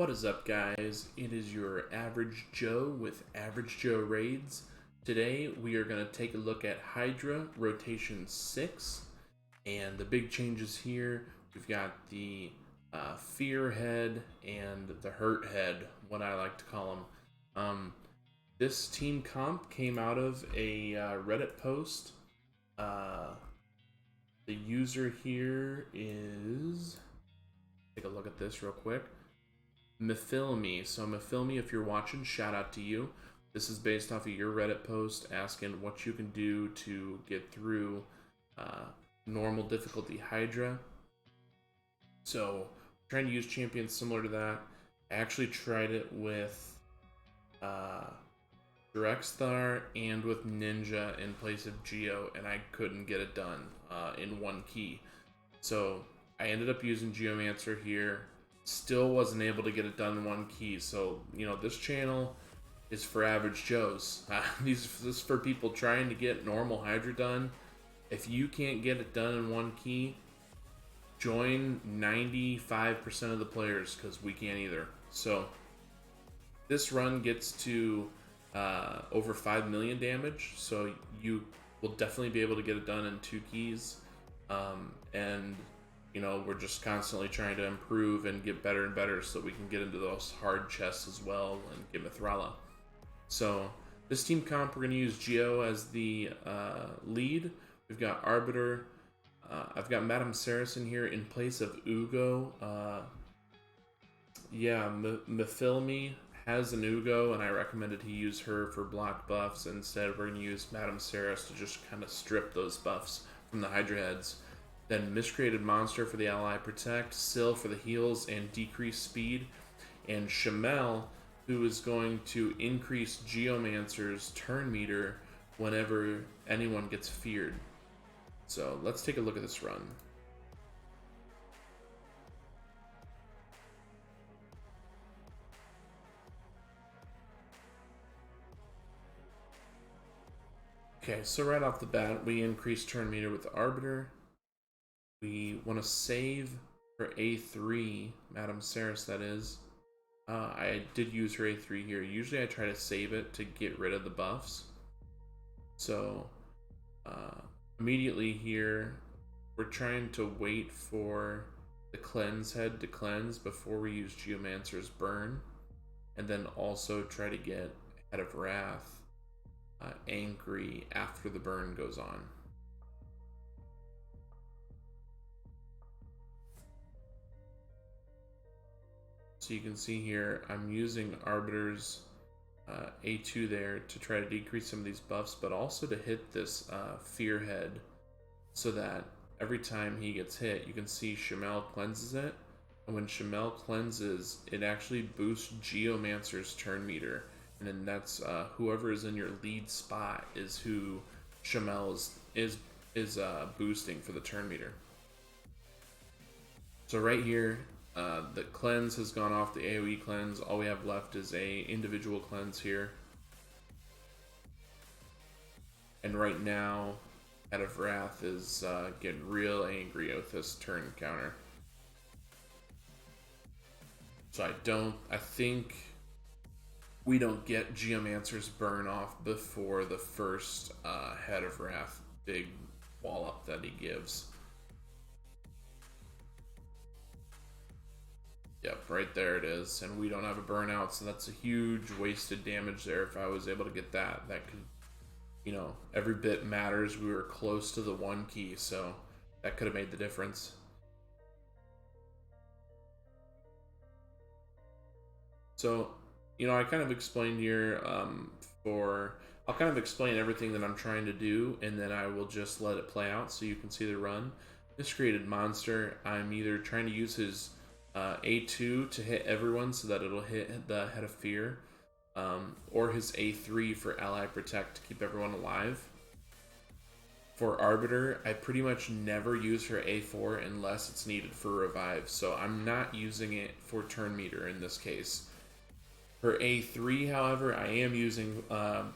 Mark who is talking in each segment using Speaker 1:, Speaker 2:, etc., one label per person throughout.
Speaker 1: What is up, guys? It is your Average Joe with Average Joe Raids. Today we are going to take a look at Hydra Rotation 6, and the big changes here. We've got the Fear Head and the Hurt Head, what I like to call them. This team comp came out of a Reddit post. The user here is... Take a look at this real quick. Mafilme. So Mafilme, if you're watching, shout out to you. This is based off of your Reddit post asking what you can do to get through normal difficulty Hydra. So trying to use champions similar to that. I actually tried it with Drexthar and with Ninja in place of Geo, and I couldn't get it done in one key. So I ended up using Geomancer here. Still wasn't able to get it done in one key. So, you know, this channel is for average Joes. This is for people trying to get normal Hydra done. If you can't get it done in one key, join 95% of the players, because we can't either. So this run gets to over 5 million damage, so you will definitely be able to get it done in 2 keys. And you know, we're just constantly trying to improve and get better and better so we can get into those hard chests as well and get Mithrala. So this team comp, we're going to use Geo as the lead. We've got Arbiter. I've got Madame Saracen here in place of Ugo. Mafilme has an Ugo, and I recommended he use her for block buffs. Instead, we're going to use Madame Saracen to just kind of strip those buffs from the Hydra heads. Then Miscreated Monster for the ally protect, Syl for the heals and decrease speed, and Shamel, who is going to increase Geomancer's turn meter whenever anyone gets feared. So let's take a look at this run. Okay, so right off the bat, we increase turn meter with Arbiter. We want to save for A3, Madame Saris, that is. I did use her A3 here. Usually I try to save it to get rid of the buffs. So immediately here, we're trying to wait for the cleanse head to cleanse before we use Geomancer's burn. And then also try to get Head of Wrath angry after the burn goes on. So you can see here, I'm using Arbiter's A2 there to try to decrease some of these buffs, but also to hit this Fear Head so that every time he gets hit, you can see Shamel cleanses it. And when Shamel cleanses, it actually boosts Geomancer's turn meter. And then that's whoever is in your lead spot is who Shamel is boosting for the turn meter. So right here, the cleanse has gone off, the AoE cleanse. All we have left is a individual cleanse here. And right now, Head of Wrath is getting real angry with this turn counter. So I think we don't get Geomancer's burn off before the first Head of Wrath big wall up that he gives. Yep, right there it is. And we don't have a burnout, so that's a huge wasted damage there. If I was able to get that, that could, you know, every bit matters. We were close to the 1 key, so that could have made the difference. So, you know, I kind of explained here I'll kind of explain everything that I'm trying to do, and then I will just let it play out so you can see the run. Miscreated Monster, I'm either trying to use his A2 to hit everyone so that it'll hit the Head of Fear, or his A3 for ally protect to keep everyone alive. For Arbiter, I pretty much never use her A4 unless it's needed for revive, so I'm not using it for turn meter in this case. Her A3, however, I am using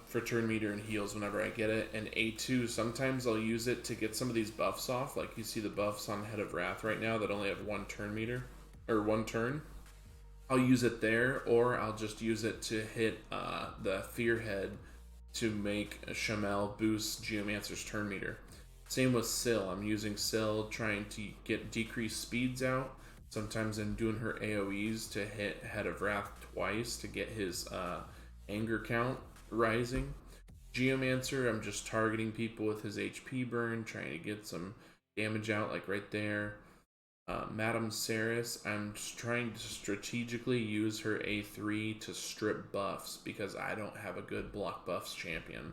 Speaker 1: for turn meter and heals whenever I get it. And A2, sometimes I'll use it to get some of these buffs off. Like you see the buffs on Head of Wrath right now that only have 1 turn meter, or 1 turn. I'll use it there, or I'll just use it to hit the Fear Head to make a Shamel boost Geomancer's turn meter. Same with Syl. I'm using Syl trying to get decreased speeds out. Sometimes I'm doing her AoEs to hit Head of Wrath twice to get his anger count rising. Geomancer, I'm just targeting people with his HP burn, trying to get some damage out, like right there. Madame Ceres, I'm just trying to strategically use her A3 to strip buffs because I don't have a good block buffs champion.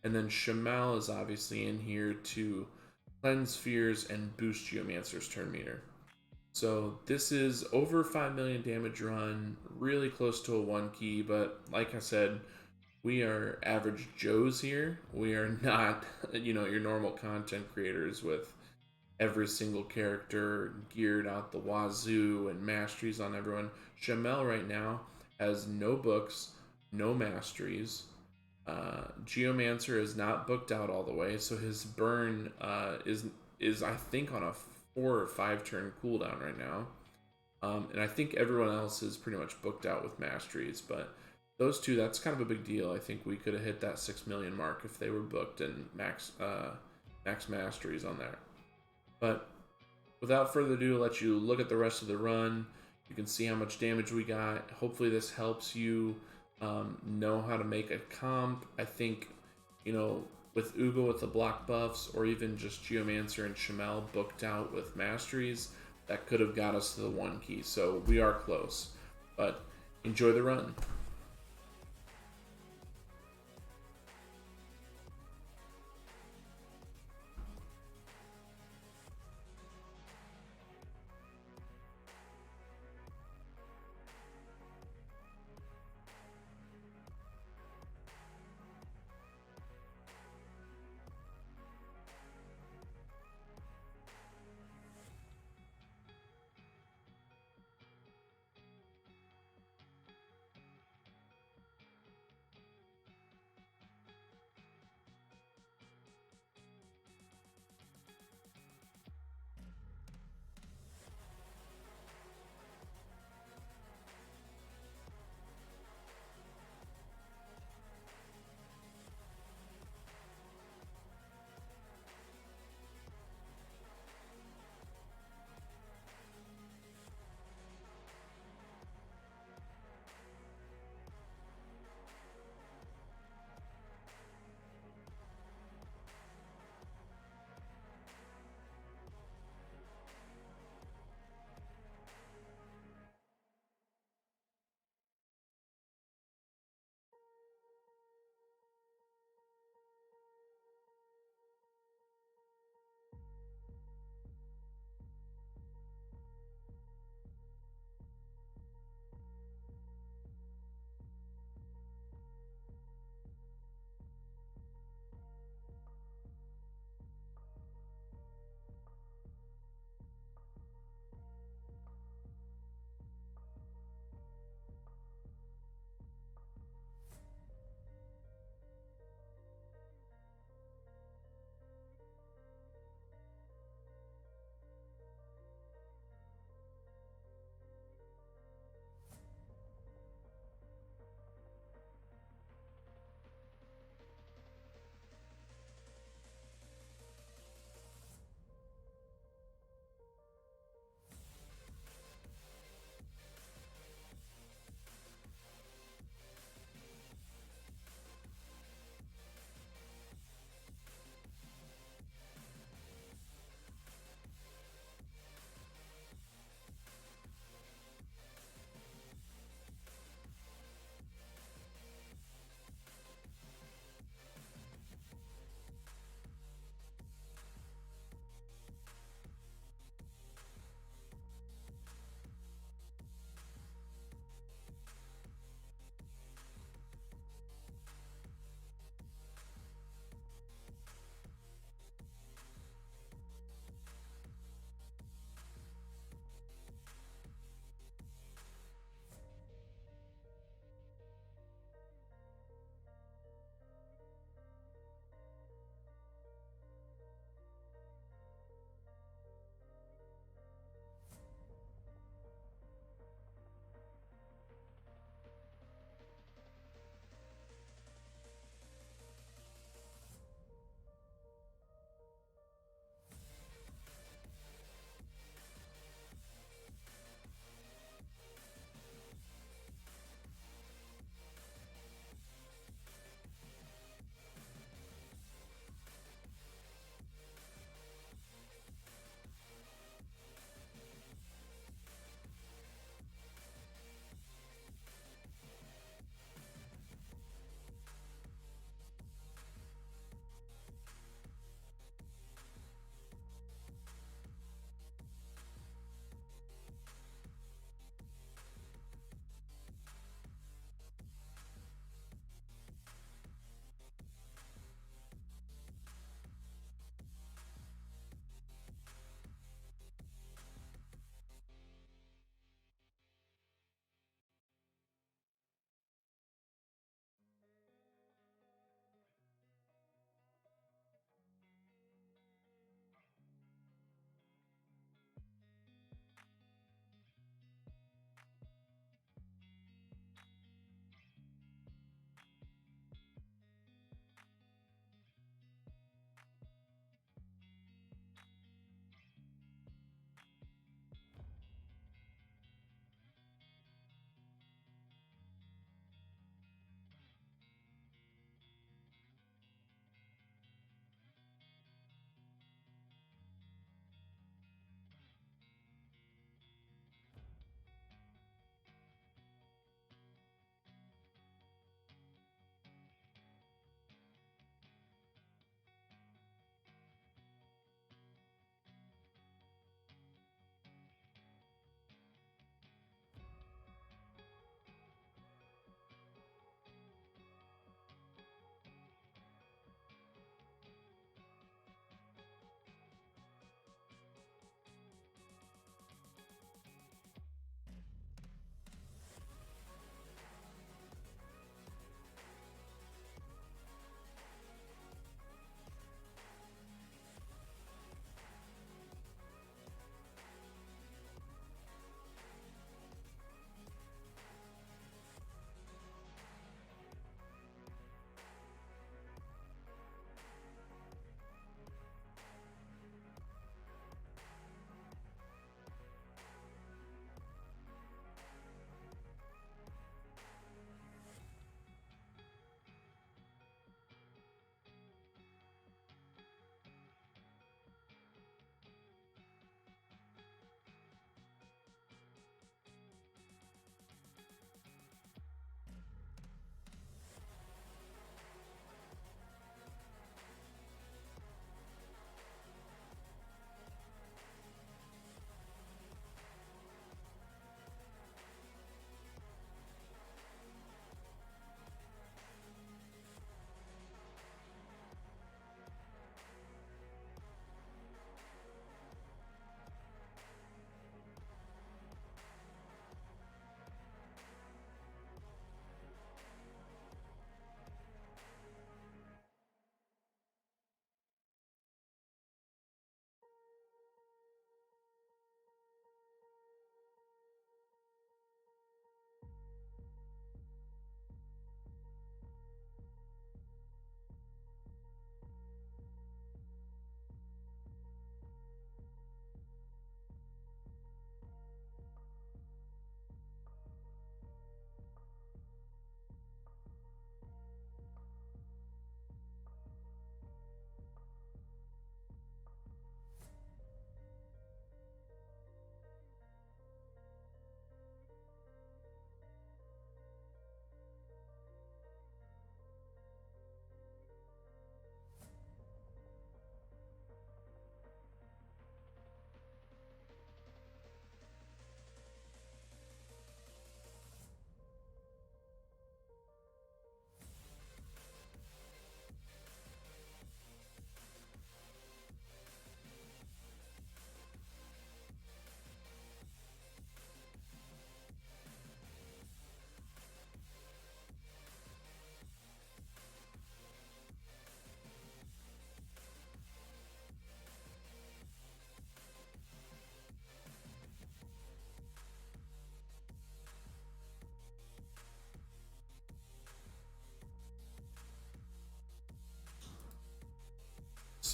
Speaker 1: And then Shamal is obviously in here to cleanse fears and boost Geomancer's turn meter. So this is over 5 million damage run, really close to a 1 key, but like I said, we are average Joes here. We are not, your normal content creators with every single character geared out the wazoo and masteries on everyone. Shamel right now has no books, no masteries. Geomancer is not booked out all the way, so his burn is I think on a 4 or 5 turn cooldown right now. And I think everyone else is pretty much booked out with masteries, but those two, that's kind of a big deal. I think we could have hit that 6 million mark if they were booked and max masteries on there. But without further ado, I'll let you look at the rest of the run. You can see how much damage we got. Hopefully this helps you know how to make a comp. I think, with Ugo with the block buffs, or even just Geomancer and Shamel booked out with masteries, that could have got us to the 1 key. So we are close. But enjoy the run.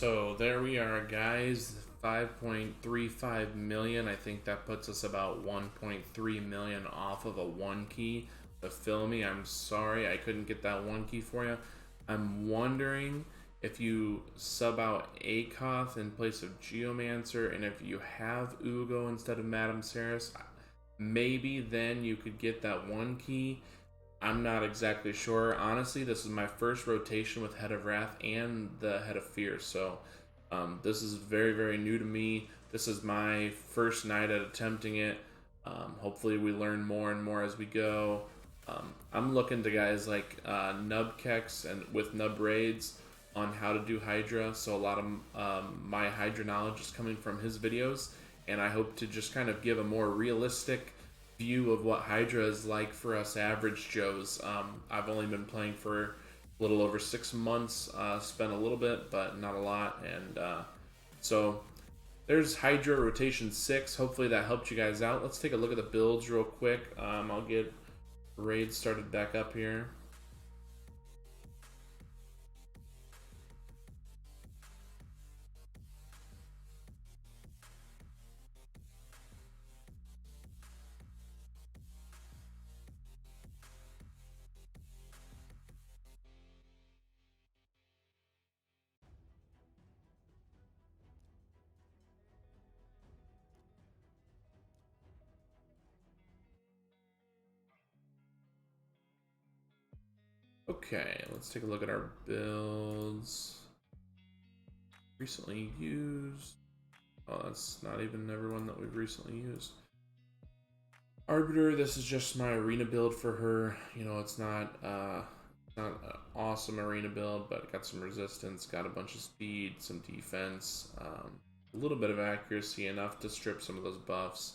Speaker 1: So there we are, guys. 5.35 million. I think that puts us about 1.3 million off of a 1 key. But Filmy, I'm sorry I couldn't get that 1 key for you. I'm wondering if you sub out Akoth in place of Geomancer, and if you have Ugo instead of Madame Saris, maybe then you could get that 1 key. I'm not exactly sure. Honestly, this is my first rotation with Head of Wrath and the Head of Fear, so this is very, very new to me. This is my first night at attempting it. Hopefully we learn more and more as we go. I'm looking to guys like Nubkex and with Nub Raids on how to do Hydra, so a lot of my Hydra knowledge is coming from his videos, and I hope to just kind of give a more realistic view of what Hydra is like for us average Joes. I've only been playing for a little over 6 months, spent a little bit, but not a lot, and so there's Hydra Rotation 6. Hopefully that helped you guys out. Let's take a look at the builds real quick. I'll get Raid started back up here. Okay, let's take a look at our builds. Recently used. Oh, that's not even everyone that we've recently used. Arbiter, this is just my arena build for her. You know, it's not an awesome arena build, but got some resistance, got a bunch of speed, some defense, a little bit of accuracy, enough to strip some of those buffs.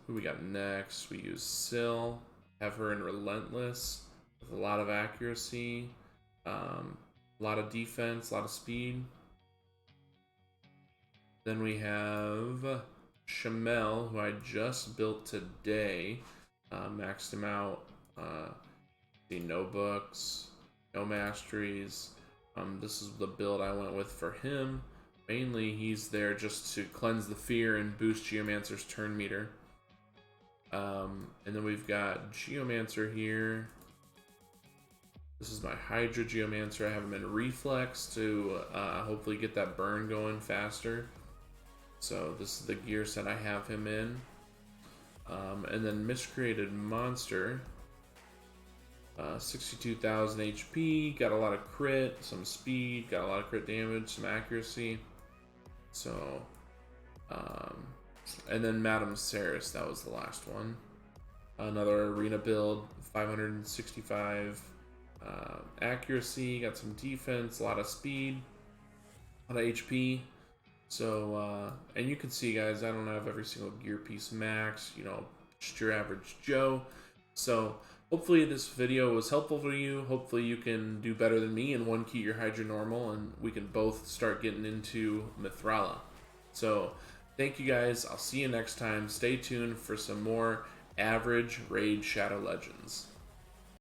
Speaker 1: Who we got next? We use Syl. Have her in Relentless with a lot of accuracy, a lot of defense, a lot of speed. Then we have Shamel, who I just built today. Maxed him out. No books, no masteries. This is the build I went with for him. Mainly, he's there just to cleanse the fear and boost Geomancer's turn meter. And then we've got Geomancer here. This is my Hydra Geomancer. I have him in Reflex to hopefully get that burn going faster. So this is the gear set I have him in. And then Miscreated Monster. 62,000 HP, got a lot of crit, some speed, got a lot of crit damage, some accuracy. So, and then Madame Saris, that was the last one. Another arena build, 565 accuracy, got some defense, a lot of speed, a lot of HP. So, and you can see, guys, I don't have every single gear piece max, you know, just your average Joe. So, hopefully this video was helpful for you. Hopefully you can do better than me and 1 key your Hydra normal, and we can both start getting into Mithrala. So, thank you guys. I'll see you next time. Stay tuned for some more average Raid Shadow Legends.